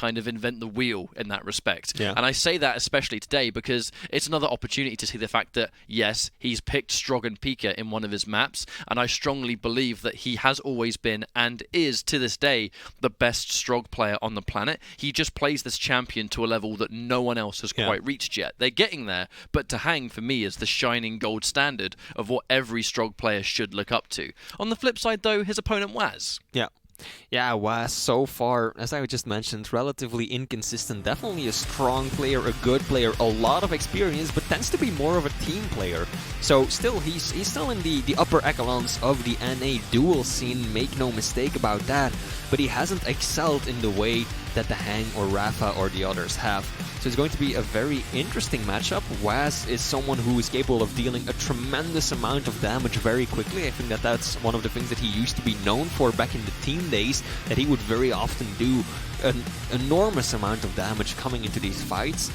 kind of invent the wheel in that respect. Yeah. And I say that especially today because it's another opportunity to see the fact that, yes, he's picked Strog and Pika in one of his maps, and I strongly believe that he has always been and is, to this day, the best Strog player on the planet. He just plays this champion to a level that no one else has quite reached yet. They're getting there, but DaHanG, for me, is the shining gold standard of what every Strog player should look up to. On the flip side, though, his opponent Whaz. Yeah, Whaz so far, as I just mentioned, relatively inconsistent. Definitely a strong player, a good player, a lot of experience, but tends to be more of a team player. So still, he's still in the upper echelons of the NA duel scene, make no mistake about that. But he hasn't excelled in the way that DaHanG or Rafa or the others have. So it's going to be a very interesting matchup. Whaz is someone who is capable of dealing a tremendous amount of damage very quickly. I think that that's one of the things that he used to be known for back in the team days, that he would very often do an enormous amount of damage coming into these fights.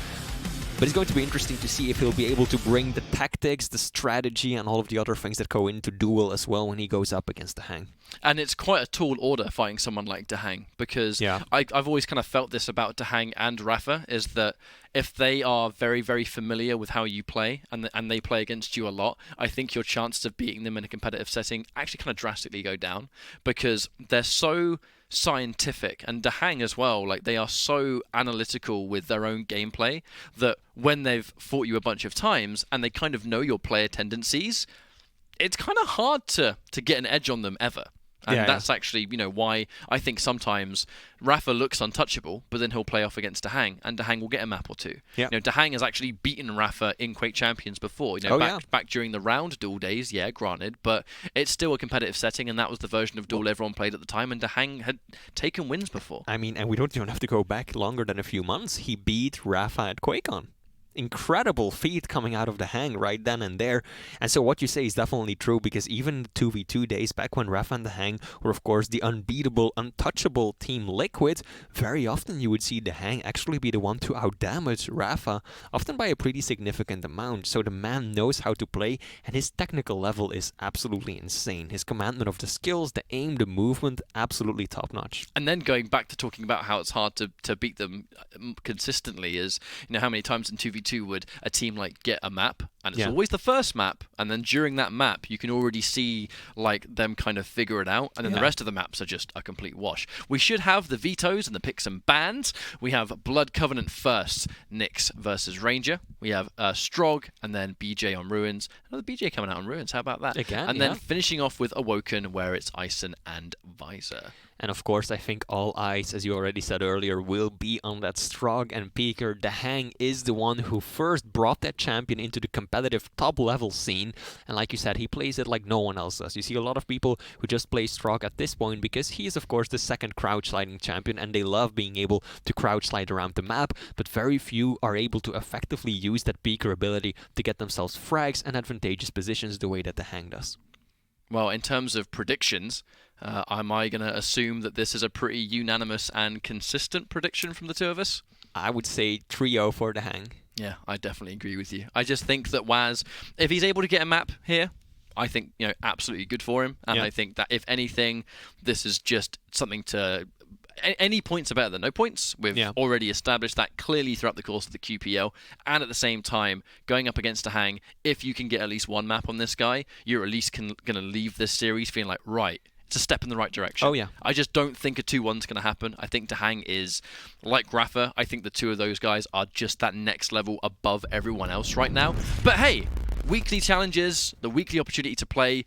But it's going to be interesting to see if he'll be able to bring the tactics, the strategy, and all of the other things that go into duel as well when he goes up against DaHanG. And it's quite a tall order fighting someone like DaHanG, because I've always kind of felt this about DaHanG and Rafa, is that if they are very, very familiar with how you play and they play against you a lot, I think your chances of beating them in a competitive setting actually kind of drastically go down, because they're so scientific, and DaHanG as well, like they are so analytical with their own gameplay that when they've fought you a bunch of times and they kind of know your player tendencies, it's kind of hard to get an edge on them ever. And that's actually, why I think sometimes Rafa looks untouchable, but then he'll play off against DaHanG, and DaHanG will get a map or two. DaHanG has actually beaten Rafa in Quake Champions before. Back during the round duel days, granted, but it's still a competitive setting, and that was the version of duel everyone played at the time, and DaHanG had taken wins before. I mean, and we don't even have to go back longer than a few months. He beat Rafa at QuakeCon. Incredible feat coming out of DaHanG right then and there. And so what you say is definitely true, because even the 2v2 days back when Rafa and DaHanG were of course the unbeatable, untouchable Team Liquid, very often you would see DaHanG actually be the one to outdamage Rafa, often by a pretty significant amount. So the man knows how to play, and his technical level is absolutely insane. His commandment of the skills, the aim, the movement, absolutely top notch. And then going back to talking about how it's hard to beat them consistently is, how many times in 2v2 would a team like get a map, and it's always the first map, and then during that map you can already see like them kind of figure it out, and then the rest of the maps are just a complete wash. We should have the vetoes and the picks and bans. We have Blood Covenant first, Nyx versus Ranger. We have Strog, and then BJ on Ruins. Another BJ coming out on Ruins, how about that? Again, and then finishing off with Awoken, where it's Ison and Visor. And of course, I think all eyes, as you already said earlier, will be on that Strog and Peaker. DaHanG is the one who first brought that champion into the competitive top-level scene. And like you said, he plays it like no one else does. You see a lot of people who just play Strog at this point because he is, of course, the second crouch-sliding champion, and they love being able to crouch-slide around the map. But very few are able to effectively use that Peaker ability to get themselves frags and advantageous positions the way that DaHanG does. Well, in terms of predictions, am I going to assume that this is a pretty unanimous and consistent prediction from the two of us? I would say 3-0 for DaHanG. Yeah, I definitely agree with you. I just think that Whaz, if he's able to get a map here, I think, absolutely good for him. And I think that if anything, this is just something to... Any points are better than no points. We've already established that clearly throughout the course of the QPL. And at the same time, going up against DaHanG, if you can get at least one map on this guy, you're at least going to leave this series feeling like, right, it's a step in the right direction. Oh, yeah. I just don't think a 2-1's going to happen. I think DaHanG is, like Rafa, I think the two of those guys are just that next level above everyone else right now. But hey, weekly challenges, the weekly opportunity to play.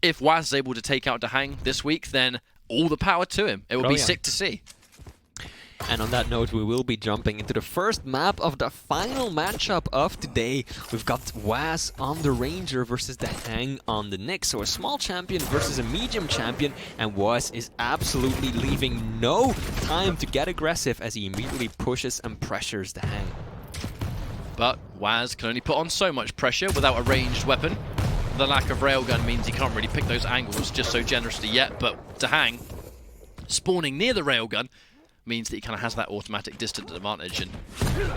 If Whaz is able to take out DaHanG this week, then all the power to him. It will be sick to see. And on that note, we will be jumping into the first map of the final matchup of today. We've got Whaz on the Ranger versus DaHanG on the Nyx. So a small champion versus a medium champion, and Whaz is absolutely leaving no time to get aggressive as he immediately pushes and pressures DaHanG. But Whaz can only put on so much pressure without a ranged weapon. The lack of railgun means he can't really pick those angles just so generously yet, but DaHanG spawning near the railgun means that he kind of has that automatic distance advantage, and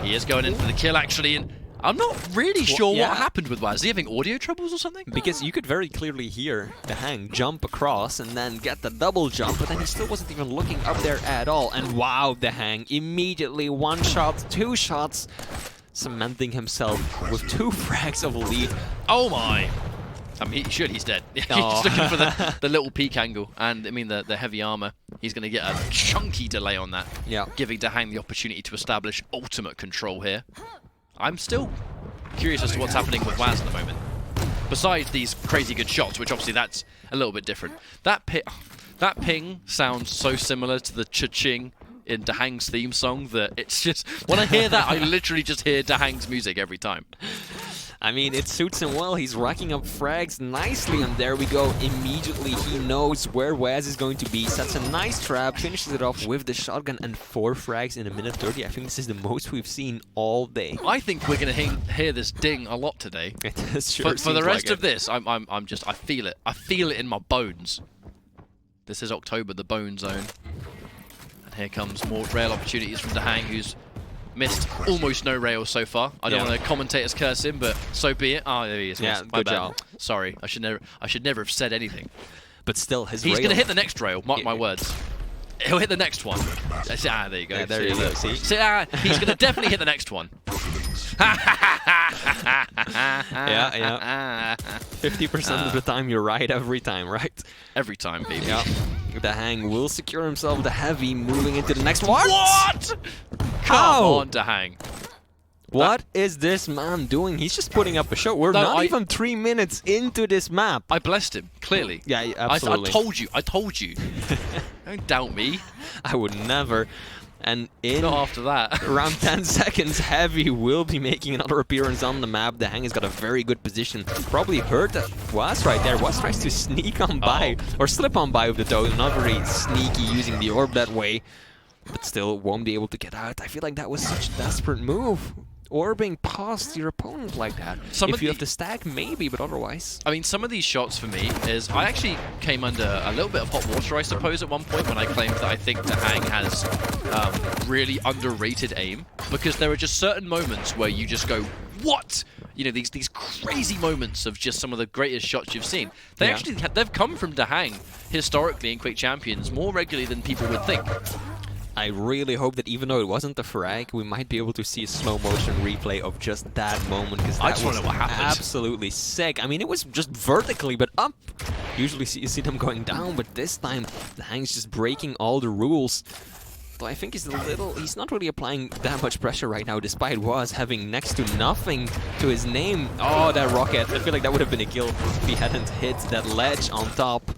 he is going in for the kill actually, and I'm not really sure what happened with Whaz. Is he having audio troubles or something? Because you could very clearly hear DaHanG jump across and then get the double jump, but then he still wasn't even looking up there at all. And wow, DaHanG immediately 1 shot, 2 shots, cementing himself with 2 frags of a lead. Oh my! I mean, he's dead. He's looking for the little peak angle, and I mean the heavy armor. He's going to get a chunky delay on that, giving DaHanG the opportunity to establish ultimate control here. I'm still curious as to what's happening with Whaz at the moment. Besides these crazy good shots, which obviously that's a little bit different. That ping sounds so similar to the cha-ching in DaHanG's theme song that it's just... When I hear that, I literally just hear DaHanG's music every time. I mean, it suits him well. He's racking up frags nicely, and there we go. Immediately, he knows where Whaz is going to be. Sets a nice trap, finishes it off with the shotgun, and 4 frags in a minute 30. I think this is the most we've seen all day. I think we're going to hear this ding a lot today. Sure for the rest of this, I feel it. I feel it in my bones. This is October, the bone zone. And here comes more rail opportunities from DaHanG, who's missed almost no rails so far. I don't want to commentators curse him, but so be it. Oh, there he is. Yeah, my good bad. job. Sorry, I should never have said anything. But still, he's going to hit the next rail. Mark my words. He'll hit the next one. There you go. Yeah, there you go. See? He's going to definitely hit the next one. Yeah. 50% of the time you're right every time, right? Every time, baby. Yeah. DaHanG will secure himself the heavy, moving into the next one. What? Come on, DaHanG. What is this man doing? He's just putting up a show. We're not even 3 minutes into this map. I blessed him, clearly. Yeah, absolutely. I told you. Don't doubt me. I would never. And in not after that. around 10 seconds, Heavy will be making another appearance on the map. DaHanG has got a very good position. Probably heard that Whaz right there. Whaz tries to sneak on by, or slip on by with the toe. Not very sneaky using the orb that way, but still won't be able to get out. I feel like that was such a desperate move. Orbing past your opponent like that. If you have to stack, maybe, but otherwise. I mean, some of these shots for me is... I actually came under a little bit of hot water, I suppose, at one point when I claimed that I think DaHanG has really underrated aim. Because there are just certain moments where you just go, what? You know, these crazy moments of just some of the greatest shots you've seen. They've come from DaHanG historically in Quake Champions more regularly than people would think. I really hope that even though it wasn't a frag, we might be able to see a slow motion replay of just that moment, because that was absolutely sick. I mean, it was just vertically, but up. Usually you see them going down, but this time DaHanG's just breaking all the rules. Though I think he's not really applying that much pressure right now, despite Whaz having next to nothing to his name. Oh, that rocket. I feel like that would have been a kill if he hadn't hit that ledge on top.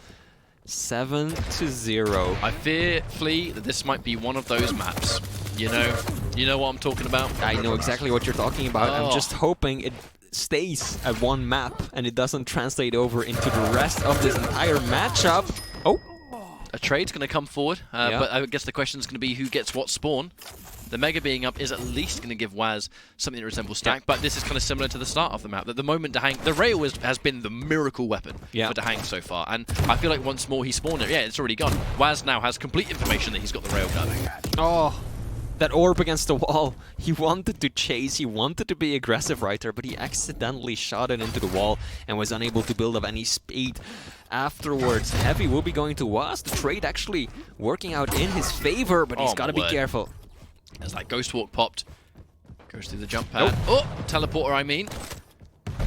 7-0. I fear, Flea, that this might be one of those maps. You know what I'm talking about? I know exactly what you're talking about. I'm just hoping it stays at one map and it doesn't translate over into the rest of this entire matchup. Oh! A trade's going to come forward, but I guess the question is going to be who gets what spawn. The Mega being up is at least going to give Whaz something that resembles stack, but this is kind of similar to the start of the map. At the moment, DaHanG, the rail has been the miracle weapon for DaHanG so far, and I feel like once more he spawned it. Yeah, it's already gone. Whaz now has complete information that he's got the rail gun. Oh, that orb against the wall. He wanted to chase, he wanted to be aggressive right there, but he accidentally shot it into the wall and was unable to build up any speed. Afterwards, Heavy will be going to Whaz. The trade actually working out in his favor, but he's got to be careful. As that Ghost Walk popped, goes through the jump pad. Oh, teleporter, I mean.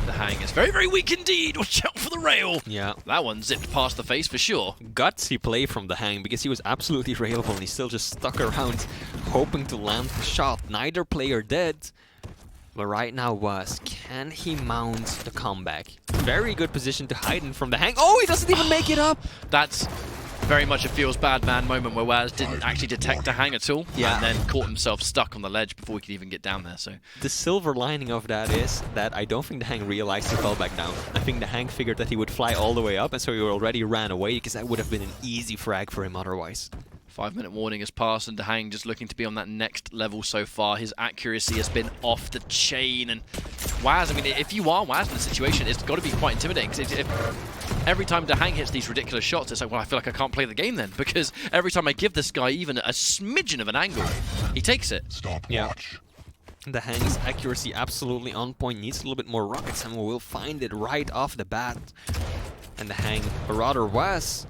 DaHanG is very, very weak indeed. Watch out for the rail. Yeah. That one zipped past the face for sure. Gutsy play from DaHanG because he was absolutely railable and he still just stuck around hoping to land the shot. Neither player did. But right now, Whaz, can he mount the comeback? Very good position to hide in from DaHanG. Oh, he doesn't even make it up. That's very much a feels bad man moment where Whaz didn't actually detect DaHanG at all, and then caught himself stuck on the ledge before he could even get down there. So the silver lining of that is that I don't think DaHanG realized he fell back down. I think DaHanG figured that he would fly all the way up, and so he already ran away, because that would have been an easy frag for him otherwise. 5-minute warning has passed, and DaHanG just looking to be on that next level so far. His accuracy has been off the chain, and Whaz, I mean, if you are Whaz in the situation, it's got to be quite intimidating. Because if every time DaHanG hits these ridiculous shots, it's like, well, I feel like I can't play the game then, because every time I give this guy even a smidgen of an angle, he takes it. Stopwatch. DaHanG's accuracy absolutely on point. Needs a little bit more rockets, and we'll find it right off the bat. And DaHanG, or rather Whaz,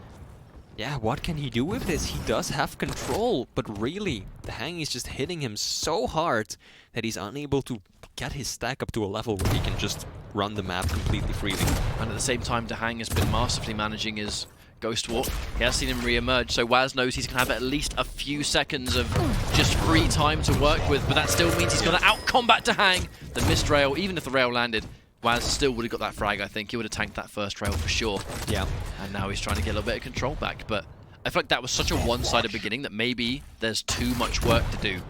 yeah, what can he do with this? He does have control, but really, DaHanG is just hitting him so hard that he's unable to get his stack up to a level where he can just run the map completely freely. And at the same time, DaHanG has been masterfully managing his Ghost Walk. He has seen him re-emerge, so Whaz knows he's going to have at least a few seconds of just free time to work with, but that still means he's going to out-combat DaHanG. The missed rail, even if the rail landed, Whaz still would have got that frag, I think. He would have tanked that first rail for sure. Yeah. And now he's trying to get a little bit of control back, but I feel like that was such a one-sided beginning that maybe there's too much work to do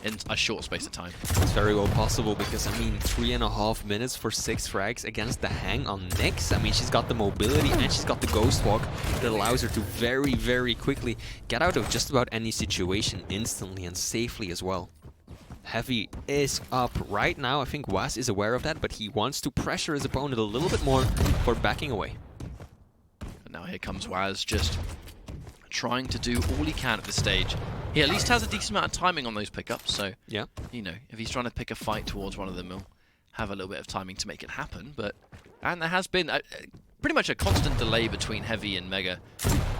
in a short space of time. It's very well possible because, I mean, 3.5 minutes for 6 frags against DaHanG on Nyx. I mean, she's got the mobility and she's got the Ghost Walk that allows her to very, very quickly get out of just about any situation instantly and safely as well. Heavy is up right now. I think Whaz is aware of that, but he wants to pressure his opponent a little bit more for backing away. And now here comes Whaz, just trying to do all he can at this stage. He at least has a decent amount of timing on those pickups, so yeah, you know, if he's trying to pick a fight towards one of them, he'll have a little bit of timing to make it happen. And there has been pretty much a constant delay between Heavy and Mega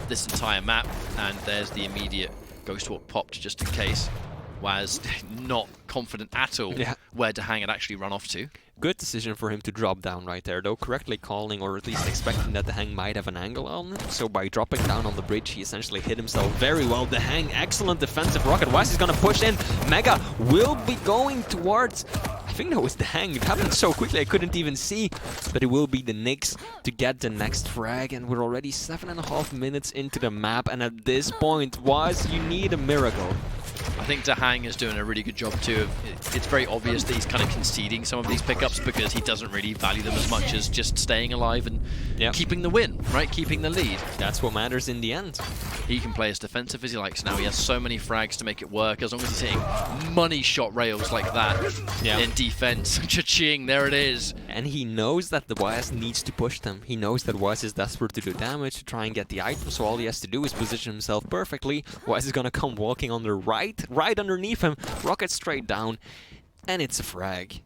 this entire map, and there's the immediate Ghost Walk popped just in case. Whaz not confident at all where DaHanG had actually run off to. Good decision for him to drop down right there, though, correctly calling or at least expecting that DaHanG might have an angle on him. So by dropping down on the bridge, he essentially hit himself very well. DaHanG, excellent defensive rocket. Whaz is going to push in. Mega will be going towards... I think that was DaHanG. It happened so quickly I couldn't even see. But it will be the Nyx to get the next frag. And we're already 7.5 minutes into the map. And at this point, Whaz, you need a miracle. I think DaHanG is doing a really good job too. It's very obvious that he's kind of conceding some of these pickups because he doesn't really value them as much as just staying alive and keeping the win, right? Keeping the lead. That's what matters in the end. He can play as defensive as he likes now. He has so many frags to make it work. As long as he's hitting money shot rails like that in defense. Cha-ching, there it is. And he knows that the Whaz needs to push them. He knows that Whaz is desperate to do damage, to try and get the item, so all he has to do is position himself perfectly. Whaz is gonna come walking on the right underneath him, rocket straight down, and it's a frag.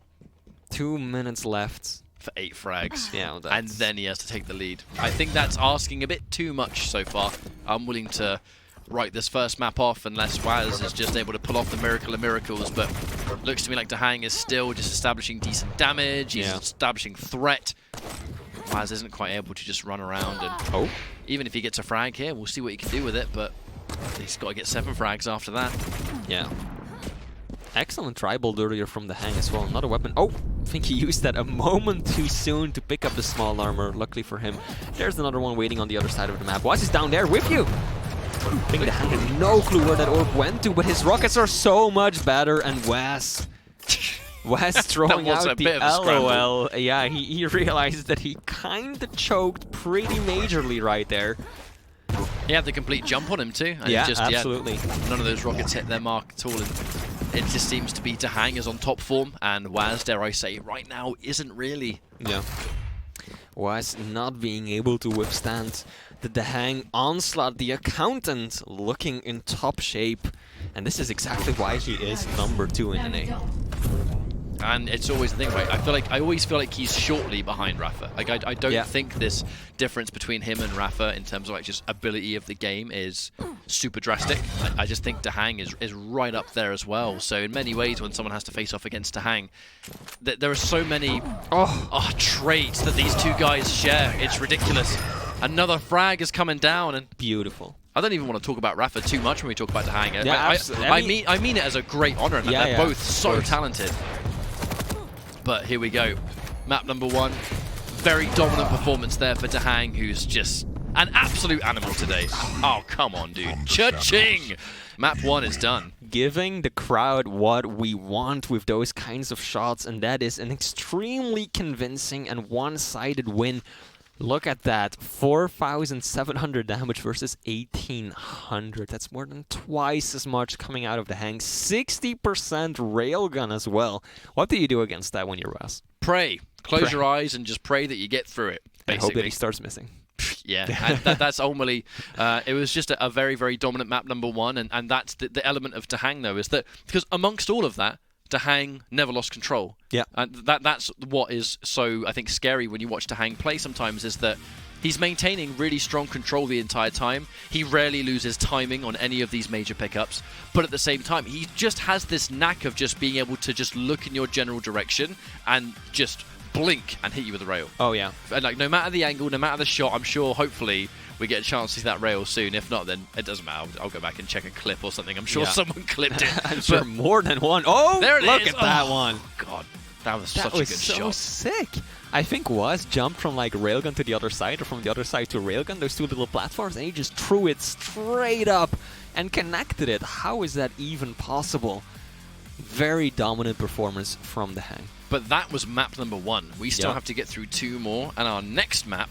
2 minutes left. For 8 frags. Yeah, and then he has to take the lead. I think that's asking a bit too much so far. I'm willing to write this first map off unless Whaz is just able to pull off the miracle of miracles, but looks to me like DaHanG is still just establishing decent damage, he's establishing threat. Whaz isn't quite able to just run around, and even if he gets a frag here, we'll see what he can do with it, but he's got to get 7 frags after that. Yeah. Excellent tribal earlier from DaHanG as well. Another weapon. Oh, I think he used that a moment too soon to pick up the small armor. Luckily for him, there's another one waiting on the other side of the map. Whaz is down there with you. I think DaHanG had no clue where that orb went to, but his rockets are so much better, and Whaz throwing out the LOL. Yeah, he realized that he kind of choked pretty majorly right there. He had the complete jump on him too. And absolutely. None of those rockets hit their mark at all. And it just seems to be DaHanG is on top form, and Whaz, dare I say, right now isn't really. Yeah. Whaz not being able to withstand the DaHanG onslaught. The accountant looking in top shape. And this is exactly why he is number 2 in NA. And it's always the thing, right? I always feel like he's shortly behind Rafa. Like I don't think this difference between him and Rafa in terms of like just ability of the game is super drastic. I just think DaHanG is right up there as well. So in many ways, when someone has to face off against DaHanG, there are so many traits that these two guys share. It's ridiculous. Another frag is coming down, and beautiful. I don't even want to talk about Rafa too much when we talk about DaHanG. Yeah, I mean it as a great honor, and they're both so talented. But here we go. Map number 1. Very dominant performance there for DaHanG, who's just an absolute animal today. Oh, come on, dude. Cha-ching! Map 1 is done. Giving the crowd what we want with those kinds of shots, and that is an extremely convincing and one-sided win. Look at that. 4,700 damage versus 1,800. That's more than twice as much coming out of DaHanG. 60% railgun as well. What do you do against that when you're Whaz? Pray. Close your eyes and just pray that you get through it, basically. I hope that he starts missing. Yeah, and that's ultimately, it was just a very, very dominant map number 1, and that's the element of DaHanG, though, is that, because amongst all of that, DaHanG never lost control. Yeah. And that's what is so, I think, scary when you watch DaHanG play sometimes, is that he's maintaining really strong control the entire time. He rarely loses timing on any of these major pickups, but at the same time, he just has this knack of just being able to just look in your general direction and just blink and hit you with a rail. Oh, yeah. And like, no matter the angle, no matter the shot, I'm sure, hopefully, we get a chance to see that rail soon. If not, then it doesn't matter. I'll go back and check a clip or something. I'm sure someone clipped it. I'm sure more than one. Oh, there it look is. at that one. God, that was such a good shot. That was so sick. I think Whaz jumped from like railgun to the other side, or from the other side to railgun, those two little platforms, and he just threw it straight up and connected it. How is that even possible? Very dominant performance from DaHanG. But that was map number 1. We still have to get through 2 more, and our next map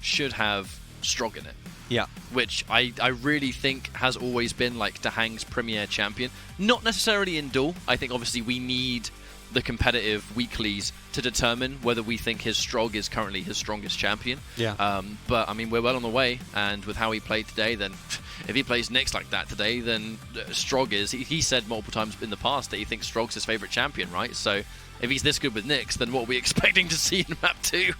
should have Strog in it. Yeah. Which I really think has always been like DaHanG's premier champion. Not necessarily in duel. I think obviously we need the competitive weeklies to determine whether we think his Strog is currently his strongest champion. Yeah. But I mean, we're well on the way, and with how he played today, then if he plays Nyx like that today, then Strog is. He said multiple times in the past that he thinks Strog's his favorite champion, right? So if he's this good with Nyx, then what are we expecting to see in map 2?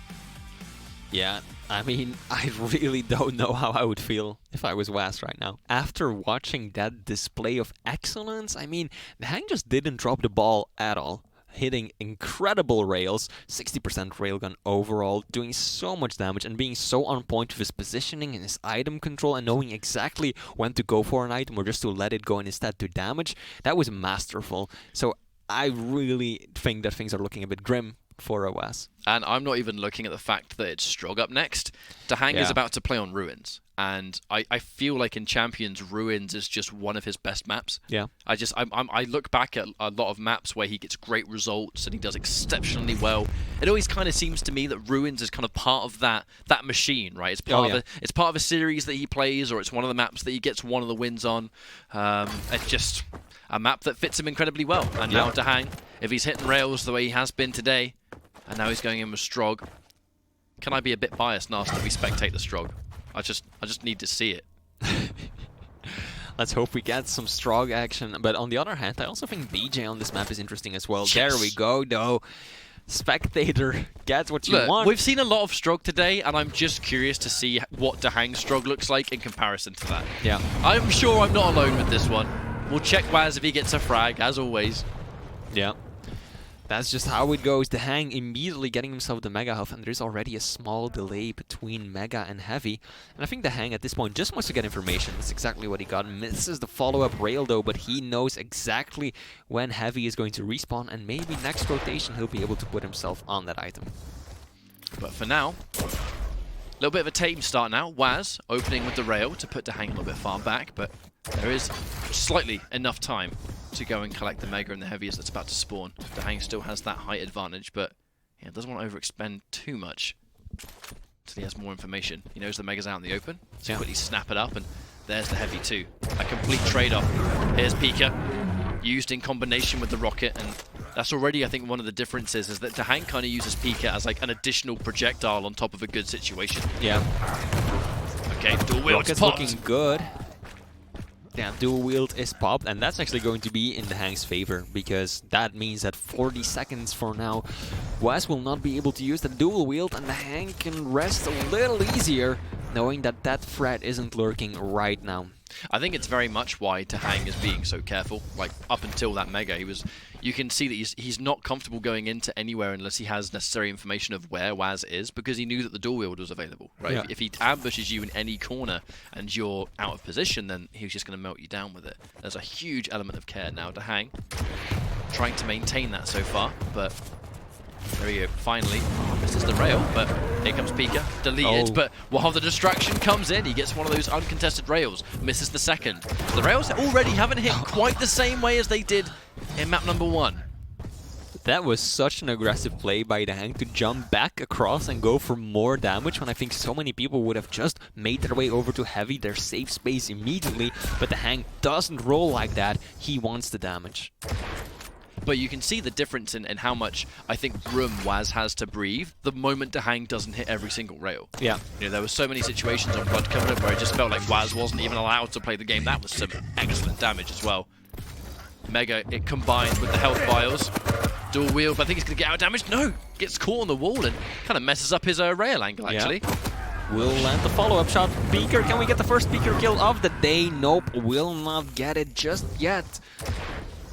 Yeah, I mean, I really don't know how I would feel if I was Whaz right now. After watching that display of excellence, I mean, DaHanG just didn't drop the ball at all. Hitting incredible rails, 60% railgun overall, doing so much damage and being so on point with his positioning and his item control and knowing exactly when to go for an item or just to let it go and instead to damage. That was masterful. So I really think that things are looking a bit grim for a Whaz. And I'm not even looking at the fact that it's Strog up next. DaHanG is about to play on Ruins. And I feel like in Champions, Ruins is just one of his best maps. Yeah. I look back at a lot of maps where he gets great results and he does exceptionally well. It always kind of seems to me that Ruins is kind of part of that machine, right? It's part of a series that he plays, or it's one of the maps that he gets one of the wins on. It's just a map that fits him incredibly well. And now DaHanG, if he's hitting rails the way he has been today, and now he's going in with Strog, can I be a bit biased and ask that we spectate the Strog? I just need to see it. Let's hope we get some Strog action. But on the other hand, I also think BJ on this map is interesting as well. Yes. There we go, though. Spectator gets what you want. We've seen a lot of Strog today, and I'm just curious to see what DaHanG Strog looks like in comparison to that. Yeah. I'm sure I'm not alone with this one. We'll check Whaz if he gets a frag, as always. Yeah. That's just how it goes. DaHanG immediately getting himself the Mega Health, and there's already a small delay between Mega and Heavy. And I think DaHanG at this point just wants to get information. That's exactly what he got. Misses the follow-up rail though, but he knows exactly when Heavy is going to respawn, and maybe next rotation he'll be able to put himself on that item. But for now, a little bit of a tame start now. Whaz opening with the rail to put DaHanG a little bit far back, but there is slightly enough time to go and collect the Mega and the Heavy as that's about to spawn. DaHanG still has that height advantage, but doesn't want to overexpend too much until he has more information. He knows the Mega's out in the open, so quickly snap it up, and there's the Heavy too. A complete trade-off. Here's Pika, used in combination with the rocket, and that's already, I think, one of the differences, is that DaHanG kind of uses Pika as like an additional projectile on top of a good situation. Yeah. Okay, dual wield Rocket's looking good. Yeah, dual wield is popped, and that's actually going to be in DaHanG's favor, because that means that 40 seconds for now, Whaz will not be able to use the dual wield, and DaHanG can rest a little easier, knowing that that threat isn't lurking right now. I think it's very much why DaHanG is being so careful. Like, up until that Mega, you can see that he's not comfortable going into anywhere unless he has necessary information of where Whaz is, because he knew that the dual wield was available, right? Yeah. If he ambushes you in any corner and you're out of position, then he's just going to melt you down with it. There's a huge element of care now. DaHanG trying to maintain that so far, but there we go. Finally, misses the rail, but here comes Pika, deleted. But while the distraction comes in, he gets one of those uncontested rails, misses the second. The rails already haven't hit quite the same way as they did in map number 1. That was such an aggressive play by DaHanG to jump back across and go for more damage, when I think so many people would have just made their way over to Heavy, their safe space immediately. But DaHanG doesn't roll like that. He wants the damage. But you can see the difference in how much, I think, room Whaz has to breathe the moment DaHanG doesn't hit every single rail. Yeah. There were so many situations on Blood Covenant where it just felt like Whaz wasn't even allowed to play the game. That was some excellent damage as well. Mega, it combined with the health vials. Dual wield, but I think he's going to get out damaged. No! Gets caught on the wall and kind of messes up his rail angle, actually. Will land the follow-up shot. Beaker, can we get the first Beaker kill of the day? Nope, will not get it just yet.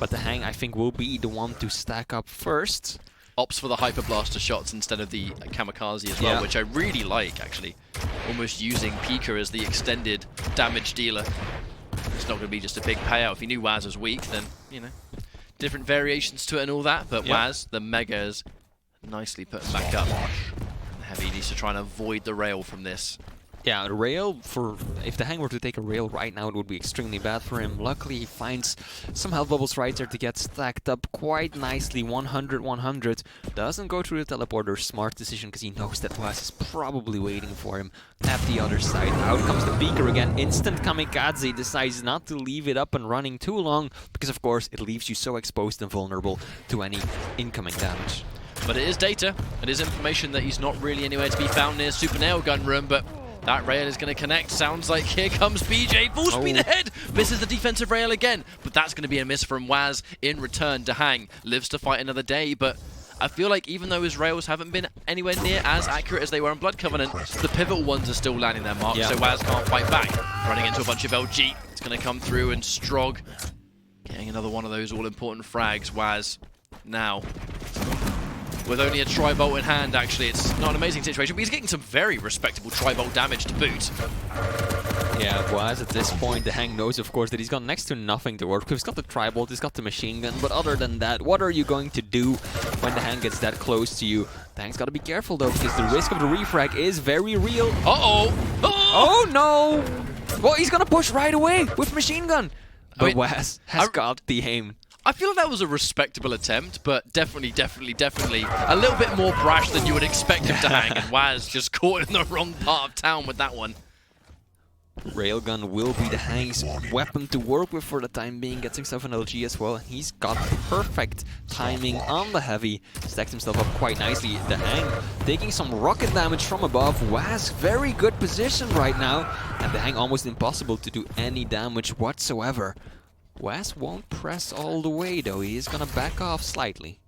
But DaHanG, I think, will be the one to stack up first. Opts for the Hyper Blaster shots instead of the Kamikaze as well, which I really like, actually. Almost using Pika as the extended damage dealer. It's not going to be just a big payout. If he knew Whaz was weak, then, you know, different variations to it and all that. But Whaz, the Megas, nicely put back up. Heavy needs to try and avoid the rail from this. Yeah, the rail, if DaHanG were to take a rail right now, it would be extremely bad for him. Luckily, he finds some health bubbles right there to get stacked up quite nicely. 100, 100. Doesn't go through the teleporter. Smart decision, because he knows that Whaz is probably waiting for him at the other side. Out comes the Beaker again. Instant Kamikaze. Decides not to leave it up and running too long, because of course, it leaves you so exposed and vulnerable to any incoming damage. But it is data. It is information that he's not really anywhere to be found near Super Nail Gun Room, but that rail is going to connect. Sounds like here comes BJ. Full speed ahead. Misses the defensive rail again. But that's going to be a miss from Whaz. In return, DaHanG lives to fight another day. But I feel like even though his rails haven't been anywhere near as accurate as they were in Blood Covenant, the pivotal ones are still landing their mark. So Whaz can't fight back. Running into a bunch of LG. It's going to come through, and Strog getting another one of those all-important frags. Whaz now with only a tri-bolt in hand, actually. It's not an amazing situation, but he's getting some very respectable tri-bolt damage to boot. Yeah, Whaz at this point, DaHanG knows, of course, that he's got next to nothing to work with. He's got the tri-bolt, he's got the machine gun, but other than that, what are you going to do when DaHanG gets that close to you? DaHanG's got to be careful, though, because the risk of the refrag is very real. Oh, no! Well, he's going to push right away with machine gun. But Whaz has got the aim. I feel like that was a respectable attempt, but definitely a little bit more brash than you would expect of DaHanG, and Whaz just caught in the wrong part of town with that one. Railgun will be DaHanG's weapon to work with for the time being. Gets himself an LG as well. He's got perfect timing on the heavy. Stacks himself up quite nicely. DaHanG taking some rocket damage from above. Whaz, very good position right now. And DaHanG almost impossible to do any damage whatsoever. Whaz won't press all the way, though. He is going to back off slightly.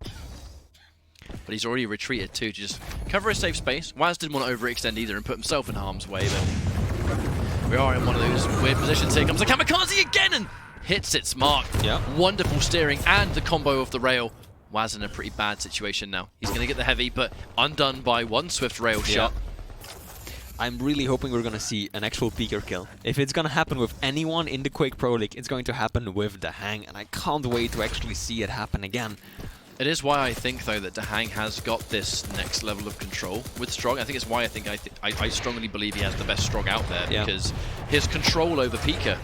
But he's already retreated, too, to just cover a safe space. Whaz didn't want to overextend either and put himself in harm's way, but we are in one of those weird positions. Here comes the Kamikaze again and hits its mark. Wonderful steering and the combo of the rail. Whaz in a pretty bad situation now. He's going to get the heavy, but undone by one swift rail shot. I'm really hoping we're going to see an actual Beaker kill. If it's going to happen with anyone in the Quake Pro League, it's going to happen with DaHanG, and I can't wait to actually see it happen again. It is why I think, though, that DaHanG has got this next level of control with Strog. I think it's why I strongly believe he has the best Strog out there, because his control over Pika,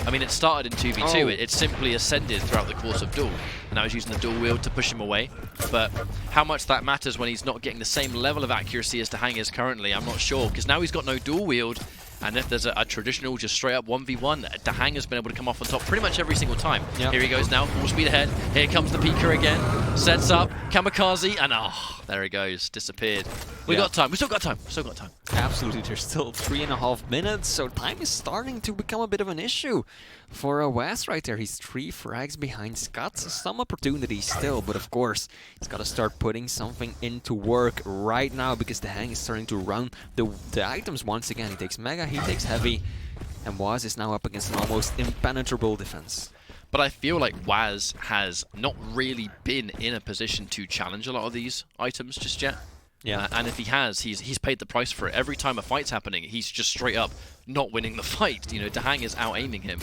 I mean, it started in 2v2. It simply ascended throughout the course of Duel. And now he's using the dual wield to push him away. But how much that matters when he's not getting the same level of accuracy as DaHanG is currently, I'm not sure. Because now he's got no dual wield. And if there's a traditional, just straight up 1v1, DaHanG has been able to come off on top pretty much every single time. Here he goes now, full speed ahead. Here comes the Pika again. Sets up, Kamikaze, and there he goes, disappeared. We got time, we still got time, Absolutely, there's still 3.5 minutes, so time is starting to become a bit of an issue for Whaz right there. He's 3 frags behind. Scott, some opportunities still, but of course, he's got to start putting something into work right now, because DaHanG is starting to run the items once again. He takes Mega, he takes Heavy, and Whaz is now up against an almost impenetrable defense. But I feel like Whaz has not really been in a position to challenge a lot of these items just yet. And if he has, he's paid the price for it. Every time a fight's happening, he's just straight up not winning the fight. You know, DaHanG is out-aiming him.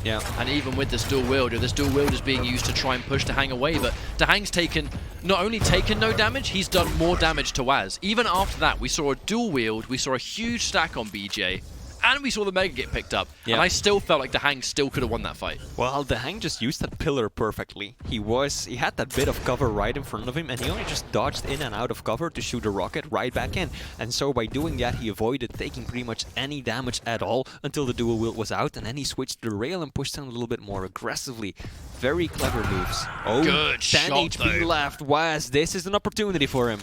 And even with this dual wield is being used to try and push DaHanG away, but DaHanG's not only taken no damage, he's done more damage to Whaz. Even after that, we saw a dual wield, we saw a huge stack on BJ, and we saw the Mega get picked up. And I still felt like DaHanG still could have won that fight. Well, DaHanG just used that pillar perfectly. He had that bit of cover right in front of him, and he only just dodged in and out of cover to shoot a rocket right back in. And so by doing that, he avoided taking pretty much any damage at all until the dual wield was out, and then he switched the rail and pushed in a little bit more aggressively. Very clever moves. Good 10 shot, HP though. left. Whaz, this is an opportunity for him.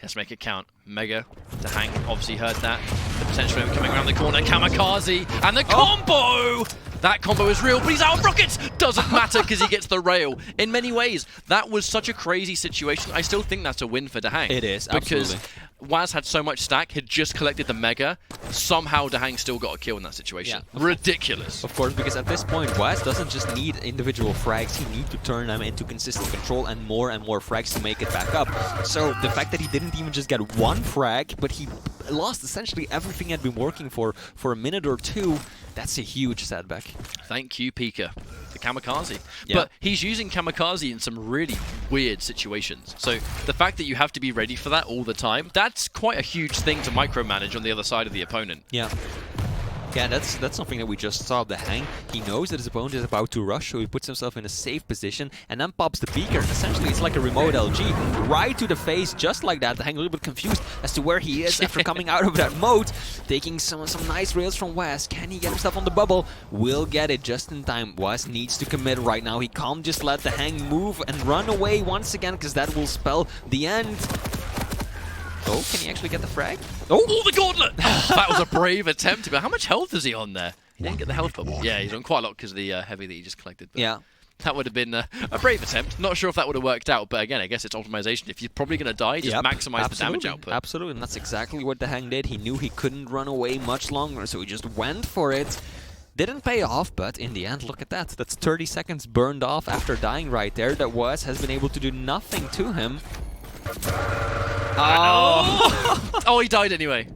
Let's make it count. Mega, DaHanG obviously heard that. The potential of him coming around the corner. Kamikaze, and the combo! That combo is real, but he's out of rockets! Doesn't matter because he gets the rail. In many ways, that was such a crazy situation. I still think that's a win for DaHanG. It is, because absolutely. Whaz had so much stack, had just collected the Mega. Somehow DaHanG still got a kill in that situation. Yeah. Ridiculous. Of course, because at this point, Whaz doesn't just need individual frags, he needs to turn them into consistent control and more frags to make it back up. So the fact that he didn't even just get one frag, but he lost essentially everything he had been working for a minute or two, that's a huge setback. Thank you, Pika. The Kamikaze. Yeah. But he's using Kamikaze in some really weird situations. So the fact that you have to be ready for that all the time, that's quite a huge thing to micromanage on the other side of the opponent. Yeah. Yeah, that's something that we just saw. DaHanG, he knows that his opponent is about to rush, so he puts himself in a safe position and then pops the peeker. Essentially, it's like a remote LG right to the face, just like that. DaHanG a little bit confused as to where he is after coming out of that mode, taking some nice rails from Whaz. Can he get himself on the bubble? Will get it just in time. Whaz needs to commit right now. He can't just let DaHanG move and run away once again, because that will spell the end. Oh, can he actually get the frag? Oh, the gauntlet! That was a brave attempt. But how much health is he on there? He didn't get the health bubble. Yeah, he's on quite a lot because of the heavy that he just collected. But yeah. That would have been a brave attempt. Not sure if that would have worked out, but again, I guess it's optimization. If you're probably going to die, just maximize the damage output. Absolutely, and that's exactly what DaHanG did. He knew he couldn't run away much longer, so he just went for it. Didn't pay off, but in the end, look at that. That's 30 seconds burned off after dying right there. That Whaz has been able to do nothing to him. Oh! Oh, he died anyway.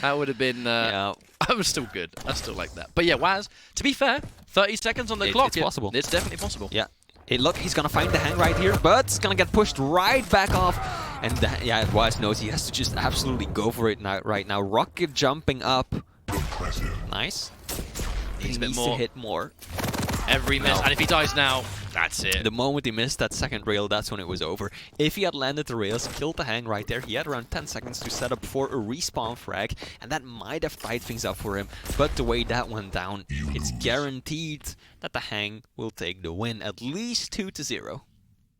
That would have been... yeah. I was still good. I still like that. But yeah, Whaz, to be fair, 30 seconds on the clock. It's possible. It's definitely possible. Yeah. Hey, look, he's gonna find DaHanG right here, but it's gonna get pushed right back off. And yeah, Whaz knows he has to just absolutely go for it right now. Rocket jumping up. Nice. He needs to hit more. Every miss, and if he dies now, that's it. The moment he missed that second rail, that's when it was over. If he had landed the rails, killed DaHanG right there, he had around 10 seconds to set up for a respawn frag, and that might have tied things up for him. But the way that went down, it's guaranteed that DaHanG will take the win, at least 2-0.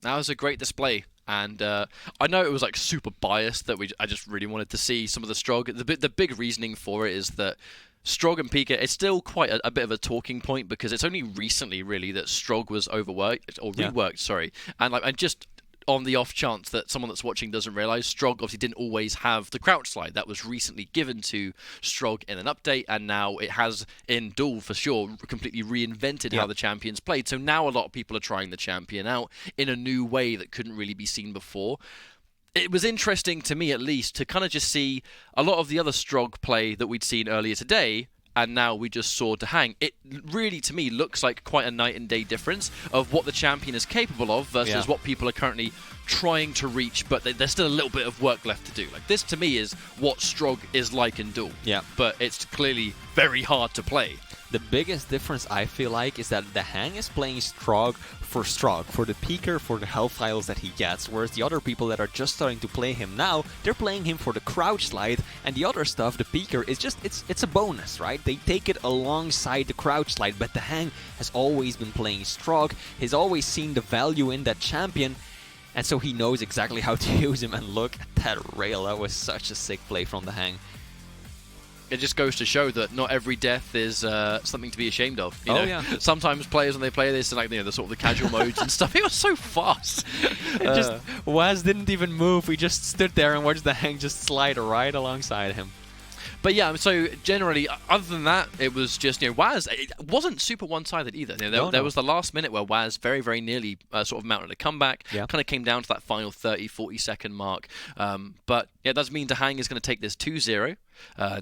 That was a great display. And I know it was like super biased that I just really wanted to see some of the Strog. The big reasoning for it is that Strog and Pika, it's still quite a bit of a talking point because it's only recently really that Strog was overworked or reworked, sorry. And like, just on the off chance that someone that's watching doesn't realize, Strog obviously didn't always have the crouch slide. That was recently given to Strog in an update, and now it has in Duel for sure completely reinvented how the champions played. So now a lot of people are trying the champion out in a new way that couldn't really be seen before. It was interesting to me, at least, to kind of just see a lot of the other Strog play that we'd seen earlier today, and now we just saw DaHanG. It really, to me, looks like quite a night and day difference of what the champion is capable of versus what people are currently trying to reach, but there's still a little bit of work left to do. Like, this, to me, is what Strog is like in Duel. Yeah. But it's clearly very hard to play. The biggest difference, I feel like, is that DaHanG is playing Strog, for the peeker, for the health files that he gets, whereas the other people that are just starting to play him now, they're playing him for the crouch slide, and the other stuff, the peeker, is just, it's a bonus, right? They take it alongside the crouch slide, but DaHanG has always been playing Strog, he's always seen the value in that champion, and so he knows exactly how to use him, and look at that rail, that was such a sick play from DaHanG. It just goes to show that not every death is something to be ashamed of. You know? Yeah. Sometimes players, when they play this, like, the sort of the casual modes and stuff, it was so fast. Whaz didn't even move. He just stood there and watched DaHanG just slide right alongside him. But yeah, so generally, other than that, it was just, Whaz, it wasn't super one-sided either. There was the last minute where Whaz very, very nearly sort of mounted a comeback, kind of came down to that final 30, 40-second mark. But yeah, it does mean DaHanG is going to take this 2-0.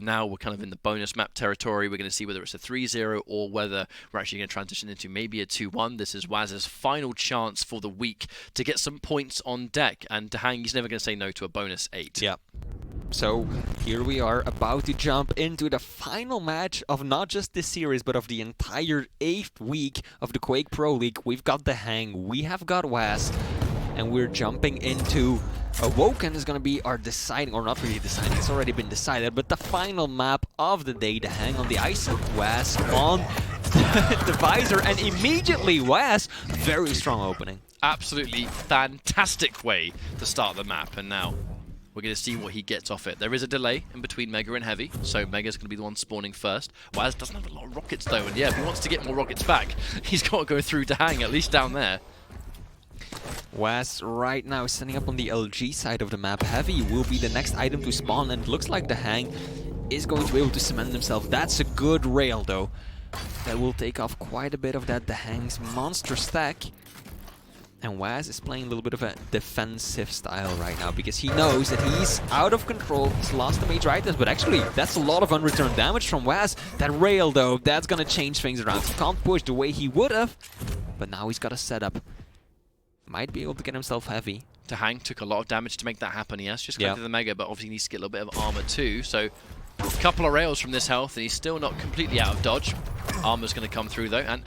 Now we're kind of in the bonus map territory. We're going to see whether it's a 3-0 or whether we're actually going to transition into maybe a 2-1. This is Whaz's final chance for the week to get some points on deck. And DaHanG, he's never going to say no to a bonus 8. Yeah. So here we are about to jump into the final match of not just this series, but of the entire 8th week of the Quake Pro League. We've got DaHanG, we have got Whaz, and we're jumping into Awoken is going to be our deciding, or not really deciding, it's already been decided, but the final map of the day. DaHanG on the ice, Whaz on the visor, and immediately Whaz, very strong opening. Absolutely fantastic way to start the map, and now We're going to see what he gets off it. There is a delay in between Mega and Heavy, so Mega's going to be the one spawning first. Whaz doesn't have a lot of rockets though, and yeah, if he wants to get more rockets back, he's got to go through DaHanG, at least down there. Whaz right now is standing up on the LG side of the map. Heavy will be the next item to spawn, and it looks like DaHanG is going to be able to cement himself. That's a good rail though. That will take off quite a bit of that DaHanG's monster stack. And Whaz is playing a little bit of a defensive style right now because he knows that he's out of control. He's lost the major items, but actually that's a lot of unreturned damage from Whaz. That rail though, that's gonna change things around. He can't push the way he would have, but now he's got a setup. Might be able to get himself Heavy. DaHanG took a lot of damage to make that happen. He has just collected the Mega, but obviously needs to get a little bit of armor too. So a couple of rails from this health, and he's still not completely out of dodge. Armor's going to come through though, and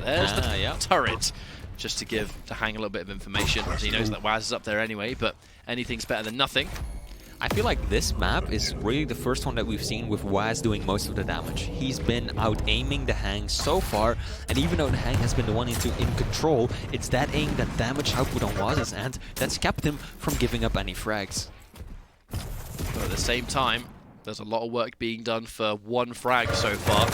there's the turret. Just to give DaHanG a little bit of information. He knows that Whaz is up there anyway, but anything's better than nothing. I feel like this map is really the first one that we've seen with Whaz doing most of the damage. He's been out-aiming DaHanG so far, and even though DaHanG has been the one in control, it's that aim, that damage output on Whaz's end that's kept him from giving up any frags. But at the same time, there's a lot of work being done for one frag so far.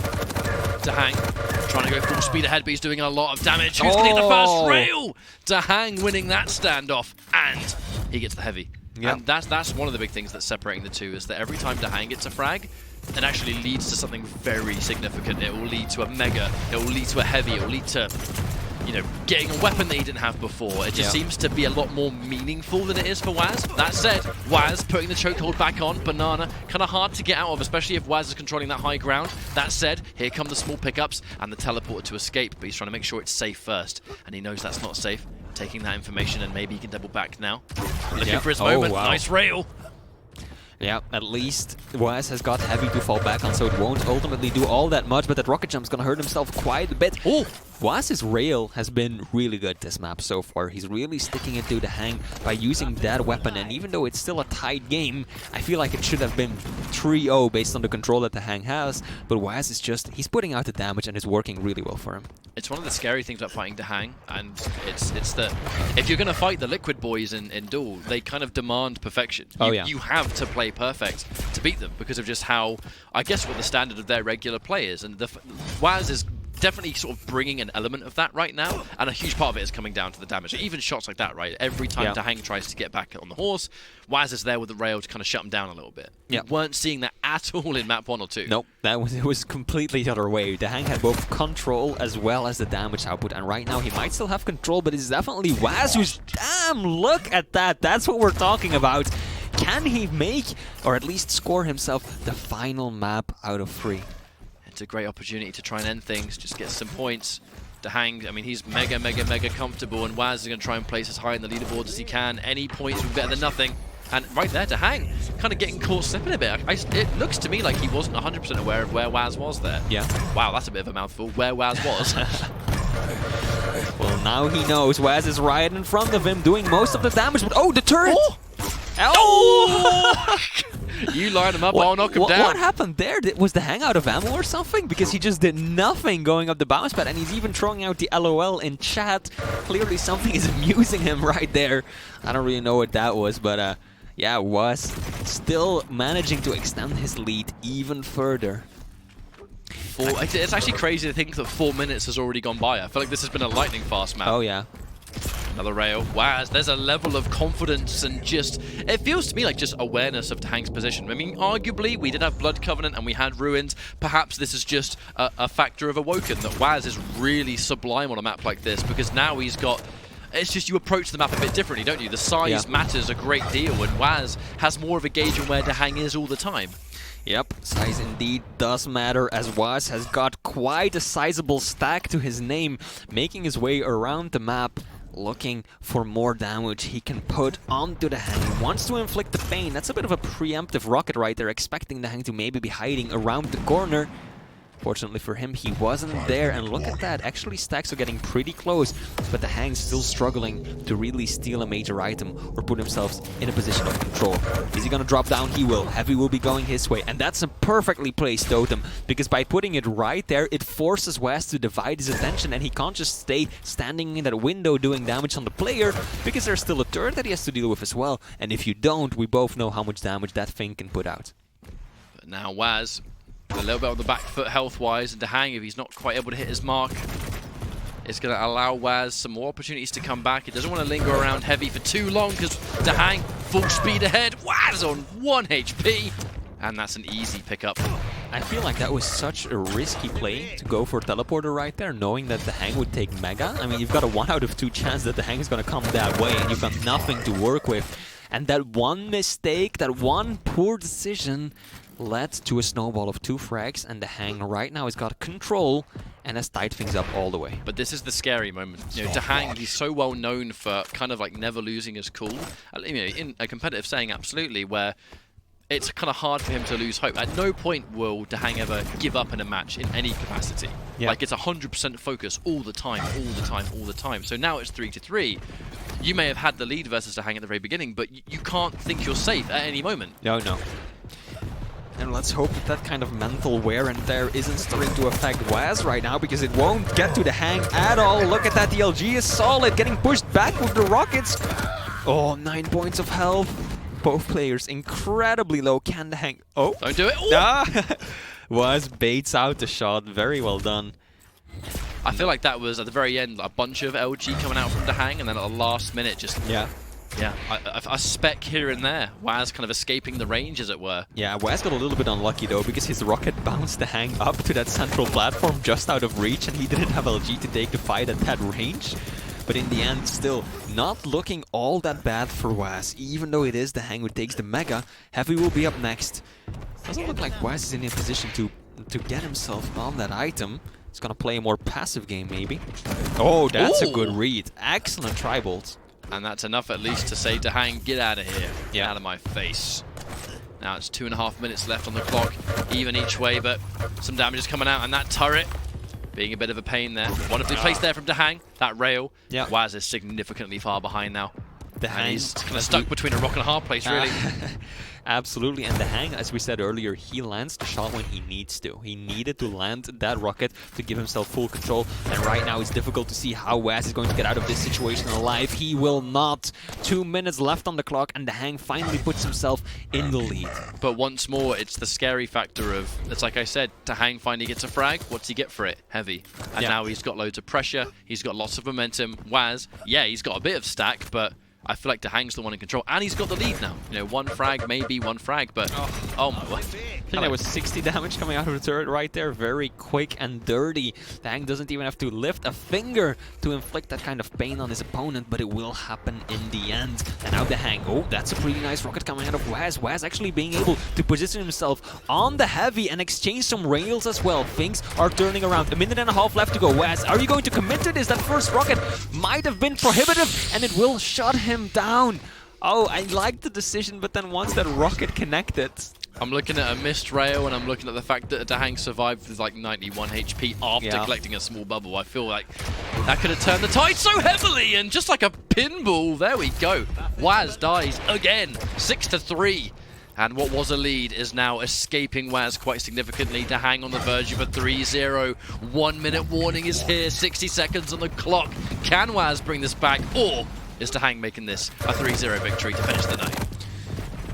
DaHanG trying to go full speed ahead, but he's doing a lot of damage. Who's going to get the first rail? DaHanG winning that standoff, and he gets the Heavy. Yep. And that's one of the big things that's separating the two, is that every time DaHanG gets a frag, it actually leads to something very significant. It will lead to a Mega, it will lead to a Heavy, it will lead to, you know, getting a weapon that he didn't have before. It just seems to be a lot more meaningful than it is for Whaz. That said, Whaz putting the chokehold back on, Banana, kind of hard to get out of, especially if Whaz is controlling that high ground. That said, here come the small pickups and the teleporter to escape, but he's trying to make sure it's safe first, and he knows that's not safe. Taking that information, and maybe he can double back now. Looking for his moment. Wow. Nice rail. Yeah, at least Whaz has got Heavy to fall back on, so it won't ultimately do all that much, but that rocket jump's gonna hurt himself quite a bit. Oh! Whaz's rail has been really good this map so far. He's really sticking it to DaHanG by using that weapon, and even though it's still a tight game, I feel like it should have been 3-0 based on the control that DaHanG has, but Whaz is just, he's putting out the damage and it's working really well for him. It's one of the scary things about fighting DaHanG, and it's that if you're going to fight the Liquid boys in Duel, they kind of demand perfection. You have to play perfect to beat them because of just how, I guess, what the standard of their regular play is, and Whaz is definitely sort of bringing an element of that right now, and a huge part of it is coming down to the damage. Even shots like that, right? Every time DaHanG tries to get back on the horse, Whaz is there with the rail to kind of shut him down a little bit. You weren't seeing that at all in map 1 or 2. Nope, it was completely the other way. DaHanG had both control as well as the damage output, and right now he might still have control, but it's definitely Whaz who's... Damn, look at that! That's what we're talking about. Can he make, or at least score himself, the final map out of 3? It's a great opportunity to try and end things, just get some points. DaHanG, I mean, he's mega comfortable, and Whaz is going to try and place as high in the leaderboard as he can. Any points would be better than nothing. And right there, DaHanG kind of getting caught slipping a bit. It looks to me like he wasn't 100% aware of where Whaz was there. Yeah. Wow, that's a bit of a mouthful. Where Whaz was. Well, now he knows. Whaz is right in front of him, doing most of the damage. But oh, the turret! Oh! You line him up, I'll knock him down. What happened there? Was DaHanG out of ammo or something? Because he just did nothing going up the bounce pad, and he's even throwing out the LOL in chat. Clearly something is amusing him right there. I don't really know what that was, but yeah, Whaz still managing to extend his lead even further. It's actually crazy to think that 4 minutes has already gone by. I feel like this has been a lightning fast map. Oh yeah. Another rail. Whaz, there's a level of confidence and just... It feels to me like just awareness of DaHanG's position. I mean, arguably, we did have Blood Covenant and we had Ruins. Perhaps this is just a factor of Awoken, that Whaz is really sublime on a map like this, because now he's got... It's just you approach the map a bit differently, don't you? The size matters a great deal, and Whaz has more of a gauge on where DaHanG is all the time. Yep, size indeed does matter, as Whaz has got quite a sizable stack to his name, making his way around the map, looking for more damage he can put onto DaHanG. He wants to inflict the pain. That's a bit of a preemptive rocket right there, expecting DaHanG to maybe be hiding around the corner. Fortunately for him, he wasn't there, and look at that. Actually, stacks are getting pretty close, but DaHanG's still struggling to really steal a major item or put himself in a position of control. Is he gonna drop down? He will. Heavy will be going his way, and that's a perfectly placed totem, because by putting it right there, it forces Whaz to divide his attention, and he can't just stay standing in that window doing damage on the player, because there's still a turret that he has to deal with as well, and if you don't, we both know how much damage that thing can put out. But now Whaz, a little bit on the back foot health-wise, and DaHanG, if he's not quite able to hit his mark, it's going to allow Whaz some more opportunities to come back. He doesn't want to linger around Heavy for too long, because DaHanG full speed ahead, Whaz on 1 HP, and that's an easy pickup. I feel like that was such a risky play to go for teleporter right there, knowing that DaHanG would take Mega. I mean, you've got a 1 out of 2 chance that DaHanG is going to come that way, and you've got nothing to work with. And that one mistake, that one poor decision, led to a snowball of 2 frags, and DaHanG right now has got control and has tied things up all the way. But this is the scary moment. You know, DaHanG, he's so well known for kind of like never losing his cool. You know, in a competitive setting, absolutely, where it's kind of hard for him to lose hope. At no point will DaHanG ever give up in a match in any capacity. Yeah. Like, it's 100% focus all the time, all the time, all the time. So now it's 3-3. You may have had the lead versus DaHanG at the very beginning, but you can't think you're safe at any moment. No. And let's hope that that kind of mental wear and tear isn't starting to affect Whaz right now, because it won't get to DaHanG at all. Look at that, the LG is solid, getting pushed back with the rockets. Oh, 9 points of health. Both players incredibly low. Can DaHanG... Oh! Don't do it! Ah! Whaz baits out the shot. Very well done. I feel like that was, at the very end, a bunch of LG coming out from DaHanG, and then at the last minute just... Yeah, a spec here and there. Whaz kind of escaping the range, as it were. Yeah, Whaz got a little bit unlucky, though, because his rocket bounced DaHanG up to that central platform just out of reach, and he didn't have LG to take the fight at that range. But in the end, still not looking all that bad for Whaz. Even though it is DaHanG who takes the Mega, Heavy will be up next. Doesn't look like Whaz is in a position to get himself on that item. He's gonna play a more passive game, maybe. Oh, that's a good read. Excellent tri-bolt. And that's enough at least to say DaHanG, get out of here. Get out of my face. Now it's 2.5 minutes left on the clock, even each way, but some damage is coming out, and that turret being a bit of a pain there. Wonderfully placed there from DaHanG. That rail. Yeah. Whaz is significantly far behind now. He's kind of stuck between a rock and a hard place, really. Absolutely, and DaHanG, as we said earlier, he lands the shot when he needs to. He needed to land that rocket to give himself full control, and right now it's difficult to see how Whaz is going to get out of this situation alive. He will not. 2 minutes left on the clock, and DaHanG finally puts himself in the lead. But once more, it's the scary factor of, it's like I said, DaHanG finally gets a frag. What's he get for it? Heavy. And now he's got loads of pressure, he's got lots of momentum. Whaz, yeah, he's got a bit of stack, but I feel like DaHanG's the one in control, and he's got the lead now. You know, 1 frag, maybe 1 frag, but oh my word. I think there was 60 damage coming out of the turret right there. Very quick and dirty. DaHanG doesn't even have to lift a finger to inflict that kind of pain on his opponent, but it will happen in the end. And now DaHanG, oh, that's a pretty nice rocket coming out of Whaz. Whaz actually being able to position himself on the Heavy and exchange some rails as well. Things are turning around. 1.5 minutes left to go. Whaz, are you going to commit to this? That first rocket might have been prohibitive, and it will shut him down. Oh, I like the decision, but then once that rocket connected... I'm looking at a missed rail, and I'm looking at the fact that DaHanG survived with like 91 HP after collecting a small bubble. I feel like that could have turned the tide so heavily, and just like a pinball, there we go. Whaz dies again, 6-3. And what was a lead is now escaping Whaz quite significantly. DaHanG on the verge of a 3-0. 1 minute warning is here, 60 seconds on the clock. Can Whaz bring this back, or is DaHanG making this a 3-0 victory to finish the night?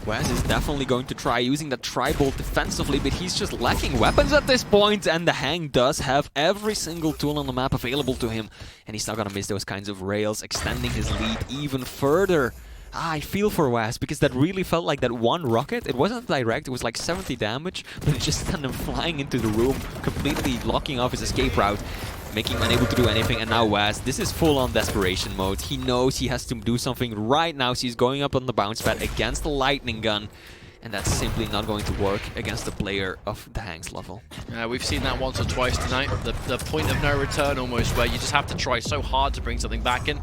Whaz is definitely going to try using that tri-bolt defensively, but he's just lacking weapons at this point, and DaHanG does have every single tool on the map available to him, and he's not gonna miss those kinds of rails, extending his lead even further. I feel for Whaz, because that really felt like that one rocket. It wasn't direct, it was like 70 damage, but it just sent him flying into the room, completely locking off his escape route, making him unable to do anything. And now Whaz, this is full-on desperation mode. He knows he has to do something right now, so he's going up on the bounce pad against the lightning gun. And that's simply not going to work against a player of DaHanG's level. We've seen that once or twice tonight. The point of no return almost, where you just have to try so hard to bring something back in.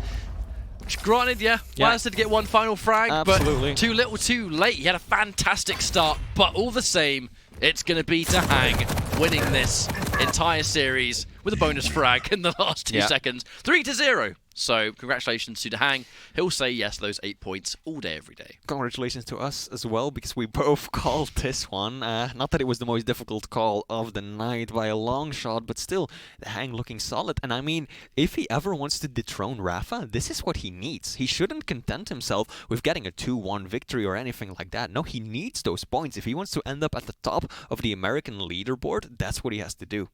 Granted, Whaz did get 1 final frag, but too little too late. He had a fantastic start, but all the same, it's going to be DaHanG winning this entire series with a bonus frag in the last 2 seconds. 3-0. So congratulations to DaHanG. He'll say yes to those 8 points all day, every day. Congratulations to us as well, because we both called this one. Not that it was the most difficult call of the night by a long shot, but still, DaHanG looking solid. And I mean, if he ever wants to dethrone Rafa, this is what he needs. He shouldn't content himself with getting a 2-1 victory or anything like that. No, he needs those points. If he wants to end up at the top of the American leaderboard, that's what he has to do.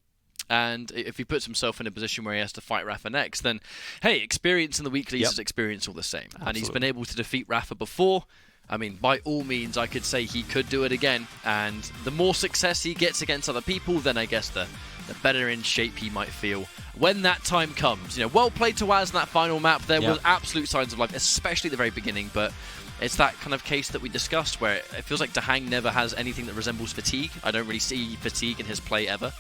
And if he puts himself in a position where he has to fight Rafa next, then, hey, experience in the weeklies is experience all the same. Absolutely. And he's been able to defeat Rafa before. I mean, by all means, I could say he could do it again. And the more success he gets against other people, then I guess the better in shape he might feel when that time comes. You know, well played to Whaz in that final map. There were absolute signs of life, especially at the very beginning, but it's that kind of case that we discussed where it feels like DaHanG never has anything that resembles fatigue. I don't really see fatigue in his play ever.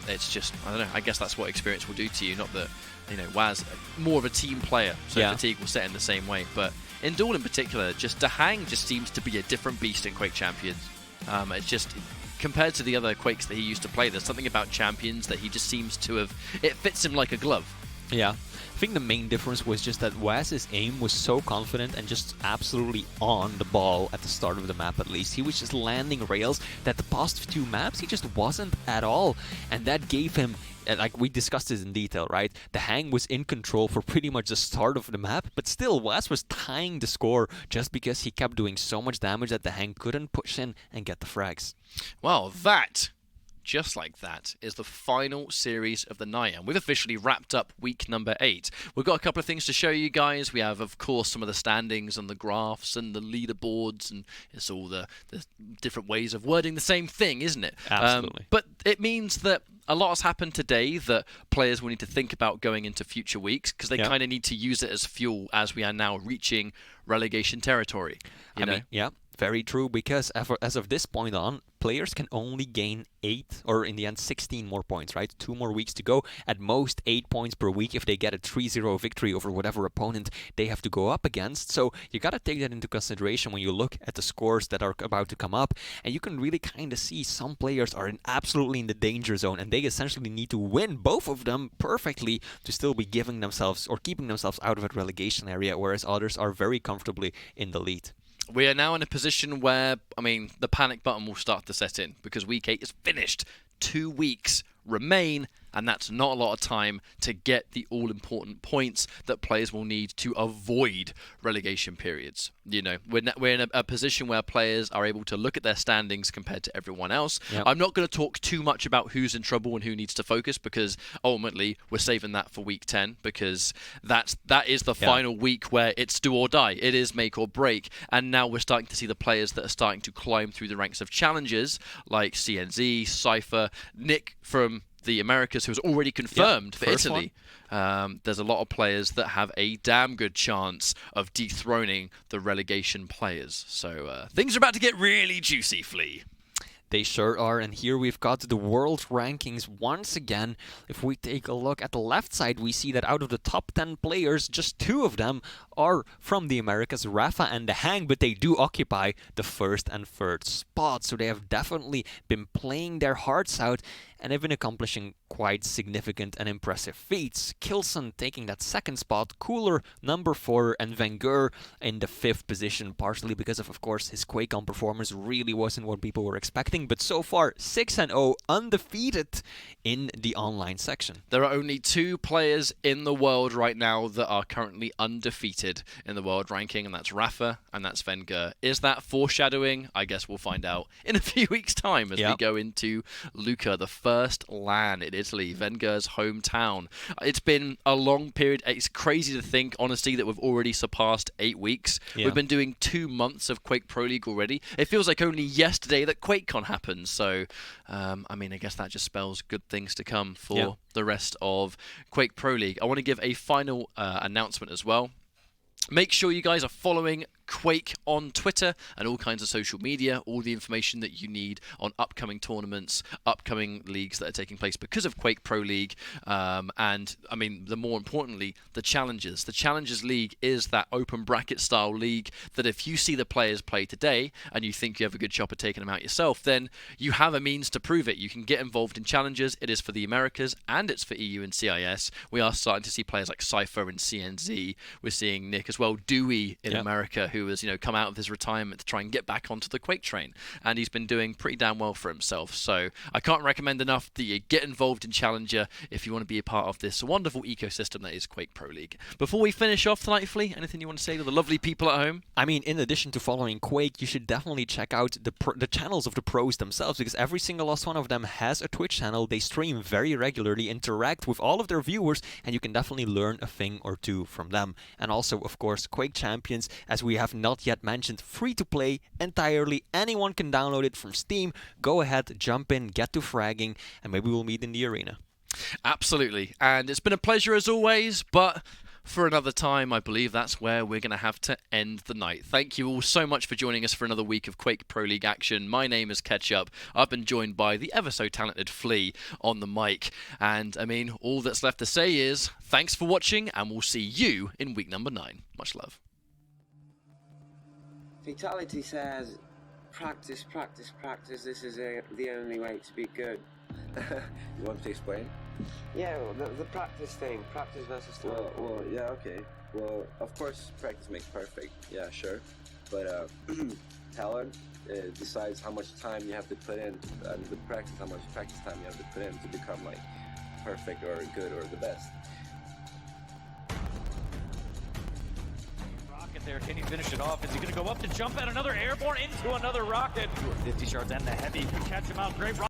It's just, I don't know, I guess that's what experience will do to you. Not that, you know, Whaz, more of a team player, so fatigue will set in the same way. But in Duel in particular, just DaHanG just seems to be a different beast in Quake Champions. It's just, compared to the other Quakes that he used to play, there's something about Champions that he just seems to have, it fits him like a glove. Yeah. I think the main difference was just that Whaz's aim was so confident and just absolutely on the ball at the start of the map, at least. He was just landing rails that the past 2 maps he just wasn't at all. And that gave him, like we discussed this in detail, right? DaHanG was in control for pretty much the start of the map, but still Whaz was tying the score just because he kept doing so much damage that DaHanG couldn't push in and get the frags. Well, that, just like that, is the final series of the night, and we've officially wrapped up week number 8. We've got a couple of things to show you guys. We have, of course, some of the standings and the graphs and the leaderboards, and it's all the different ways of wording the same thing, isn't it? Absolutely. But it means that a lot has happened today that players will need to think about going into future weeks, because they kind of need to use it as fuel as we are now reaching relegation territory. You know? Yeah. Very true, because as of this point on, players can only gain 8, or in the end 16 more points, right? 2 more weeks to go. At most 8 points per week if they get a 3-0 victory over whatever opponent they have to go up against. So you got to take that into consideration when you look at the scores that are about to come up. And you can really kind of see some players are absolutely in the danger zone, and they essentially need to win both of them perfectly to still be giving themselves or keeping themselves out of a relegation area, whereas others are very comfortably in the lead. We are now in a position where, I mean, the panic button will start to set in, because week 8 is finished. 2 weeks remain, and that's not a lot of time to get the all-important points that players will need to avoid relegation periods. You know, we're in a position where players are able to look at their standings compared to everyone else. I'm not going to talk too much about who's in trouble and who needs to focus, because ultimately we're saving that for week 10, because that is the final week where it's do or die. It is make or break. And now we're starting to see the players that are starting to climb through the ranks of challengers, like CNZ, Cypher, Nick from the Americas, who was already confirmed for Italy. There's a lot of players that have a damn good chance of dethroning the relegation players. So things are about to get really juicy, Flea. They sure are, and here we've got the world rankings once again. If we take a look at the left side, we see that out of the top 10 players, just 2 of them are from the Americas, Rafa and DaHanG, but they do occupy the 1st and 3rd spot, so they have definitely been playing their hearts out and have been accomplishing quite significant and impressive feats. Kilson taking that 2nd spot, Cooler number 4, and Wenger in the 5th position, partially because of course, his QuakeCon performance really wasn't what people were expecting, but so far 6-0, undefeated in the online section. There are only 2 players in the world right now that are currently undefeated in the world ranking, and that's Rafa and that's Wenger. Is that foreshadowing? I guess we'll find out in a few weeks' time as we go into Lucca, the first LAN in Italy, Wenger's hometown. It's been a long period. It's crazy to think, honestly, that we've already surpassed 8 weeks. We've been doing 2 months of Quake Pro League already. It feels like only yesterday that QuakeCon happened. So, I mean, I guess that just spells good things to come for the rest of Quake Pro League. I want to give a final announcement as well. Make sure you guys are following Quake on Twitter and all kinds of social media, all the information that you need on upcoming tournaments, upcoming leagues that are taking place because of Quake Pro League, and I mean, the more importantly, the Challengers. The Challengers League is that open bracket style league that if you see the players play today and you think you have a good shot at taking them out yourself, then you have a means to prove it. You can get involved in Challengers. It is for the Americas and it's for EU and CIS. We are starting to see players like Cypher and CNZ. We're seeing Nick as well, Dewey in America, who has come out of his retirement to try and get back onto the Quake train, and he's been doing pretty damn well for himself. So I can't recommend enough that you get involved in Challenger if you want to be a part of this wonderful ecosystem that is Quake Pro League. Before we finish off tonight, Flea, anything you want to say to the lovely people at home? I mean, in addition to following Quake, you should definitely check out the channels of the pros themselves, because every single last one of them has a Twitch channel. They stream very regularly, interact with all of their viewers, and you can definitely learn a thing or two from them. And also, of course, Quake Champions, as we have not yet mentioned, free to play entirely. Anyone can download it from Steam. Go ahead, jump in, get to fragging, and maybe we'll meet in the arena. Absolutely. And it's been a pleasure as always, but for another time, I believe that's where we're going to have to end the night. Thank you all so much for joining us for another week of Quake Pro League action. My name is Ketchup. I've been joined by the ever so talented Flea on the mic. And I mean, all that's left to say is thanks for watching, and we'll see you in week number 9. Much love. Fatality says, practice, practice, practice. This is the only way to be good. You want me to explain? Yeah, well, the practice thing. Practice versus talent. Well, yeah, okay. Well, of course, practice makes perfect. Yeah, sure. But talent decides how much time you have to put in, and the practice, how much practice time you have to put in to become like perfect or good or the best. Rocket there, can he finish it off? Is he going to go up to jump at another airborne into another rocket? 50 shards and the heavy can catch him out. Great rocket.